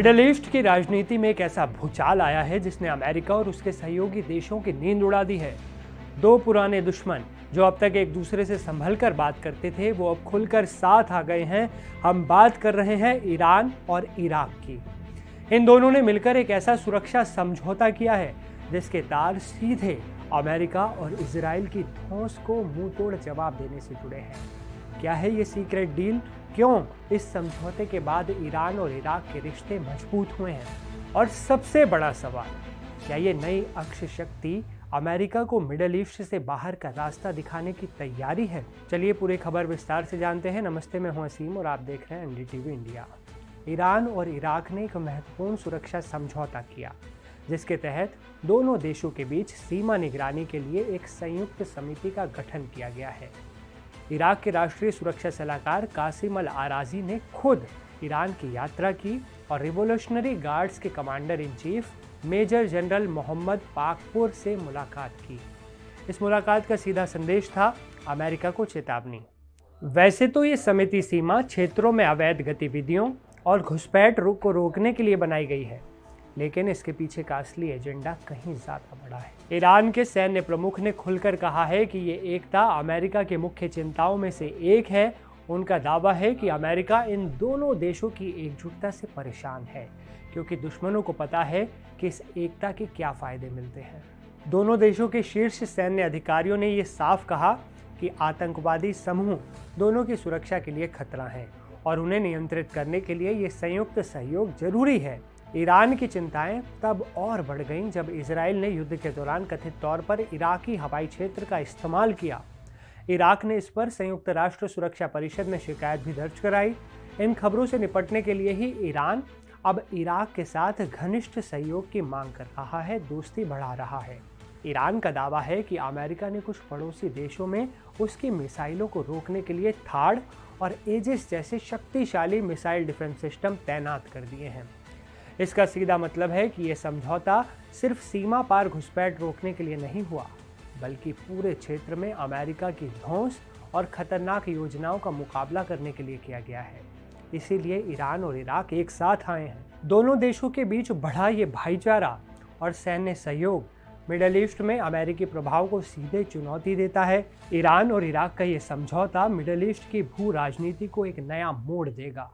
Middle east की राजनीति में एक ऐसा भूचाल आया है जिसने अमेरिका और उसके सहयोगी देशों की नींद उड़ा दी है। दो पुराने दुश्मन जो अब तक एक दूसरे से संभल कर बात करते थे, वो अब खुलकर साथ आ गए हैं। हम बात कर रहे हैं ईरान और इराक की। इन दोनों ने मिलकर एक ऐसा सुरक्षा समझौता किया है जिसके तार सीधे अमेरिका और इजराइल की धौंस को मुंह तोड़ जवाब देने से जुड़े हैं। क्या है ये सीक्रेट डील? क्यों इस समझौते के बाद ईरान और इराक के रिश्ते मजबूत हुए हैं? और सबसे बड़ा सवाल, क्या ये नई अक्ष शक्ति अमेरिका को मिडल ईस्ट से बाहर का रास्ता दिखाने की तैयारी है? चलिए पूरी खबर विस्तार से जानते हैं। नमस्ते, मैं हूं असीम और आप देख रहे हैं एनडीटीवी इंडिया। ईरान और इराक ने एक महत्वपूर्ण सुरक्षा समझौता किया जिसके तहत दोनों देशों के बीच सीमा निगरानी के लिए एक संयुक्त समिति का गठन किया गया है। इराक के राष्ट्रीय सुरक्षा सलाहकार कासिम अल आराजी ने खुद ईरान की यात्रा की और रिवोल्यूशनरी गार्ड्स के commander in chief major general Mohammad Pakpour से मुलाकात की। इस मुलाकात का सीधा संदेश था अमेरिका को चेतावनी। वैसे तो ये समिति सीमा क्षेत्रों में अवैध गतिविधियों और घुसपैठ को रोकने के लिए बनाई गई है, लेकिन इसके पीछे का असली एजेंडा कहीं ज्यादा बड़ा है। ईरान के सैन्य प्रमुख ने खुलकर कहा है कि ये एकता अमेरिका की मुख्य चिंताओं में से एक है। उनका दावा है कि अमेरिका इन दोनों देशों की एकजुटता से परेशान है, क्योंकि दुश्मनों को पता है कि इस एकता के क्या फायदे मिलते हैं। दोनों देशों के शीर्ष सैन्य अधिकारियों ने ये साफ कहा कि आतंकवादी समूह दोनों की सुरक्षा के लिए खतरा है और उन्हें नियंत्रित करने के लिए ये संयुक्त सहयोग जरूरी है। ईरान की चिंताएं तब और बढ़ गईं जब इजराइल ने युद्ध के दौरान कथित तौर पर इराकी हवाई क्षेत्र का इस्तेमाल किया। इराक ने इस पर संयुक्त राष्ट्र सुरक्षा परिषद में शिकायत भी दर्ज कराई। इन खबरों से निपटने के लिए ही ईरान अब इराक के साथ घनिष्ठ सहयोग की मांग कर रहा है, दोस्ती बढ़ा रहा है। ईरान का दावा है कि अमेरिका ने कुछ पड़ोसी देशों में उसकी मिसाइलों को रोकने के लिए थाड और एजिस जैसे शक्तिशाली मिसाइल डिफेंस सिस्टम तैनात कर दिए हैं। इसका सीधा मतलब है कि यह समझौता सिर्फ सीमा पार घुसपैठ रोकने के लिए नहीं हुआ, बल्कि पूरे क्षेत्र में अमेरिका की धौंस और खतरनाक योजनाओं का मुकाबला करने के लिए किया गया है। इसीलिए ईरान और इराक एक साथ आए हैं। दोनों देशों के बीच बढ़ा ये भाईचारा और सैन्य सहयोग मिडल ईस्ट में अमेरिकी प्रभाव को सीधे चुनौती देता है। ईरान और इराक का ये समझौता मिडल ईस्ट की भू राजनीति को एक नया मोड़ देगा।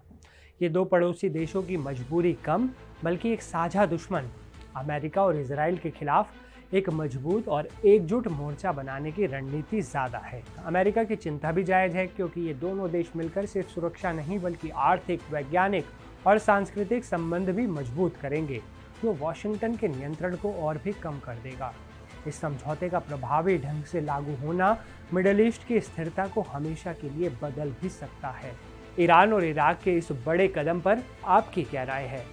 ये दो पड़ोसी देशों की मजबूरी कम, बल्कि एक साझा दुश्मन अमेरिका और इजराइल के खिलाफ एक मजबूत और एकजुट मोर्चा बनाने की रणनीति ज़्यादा है। अमेरिका की चिंता भी जायज़ है, क्योंकि ये दोनों देश मिलकर सिर्फ सुरक्षा नहीं बल्कि आर्थिक, वैज्ञानिक और सांस्कृतिक संबंध भी मजबूत करेंगे, जो वॉशिंगटन के नियंत्रण को और भी कम कर देगा। इस समझौते का प्रभावी ढंग से लागू होना मिडल ईस्ट की स्थिरता को हमेशा के लिए बदल भी सकता है। ईरान और इराक के इस बड़े कदम पर आपकी क्या राय है?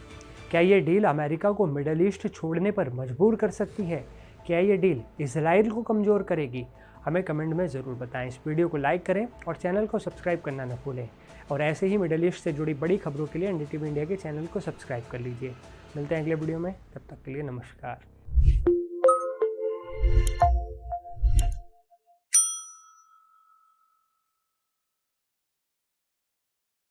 क्या ये डील अमेरिका को मिडल ईस्ट छोड़ने पर मजबूर कर सकती है? क्या ये डील इजराइल को कमज़ोर करेगी? हमें कमेंट में ज़रूर बताएं। इस वीडियो को लाइक करें और चैनल को सब्सक्राइब करना न भूलें। और ऐसे ही मिडल ईस्ट से जुड़ी बड़ी खबरों के लिए एनडीटीवी इंडिया के चैनल को सब्सक्राइब कर लीजिए। मिलते हैं अगले वीडियो में, तब तक के लिए नमस्कार।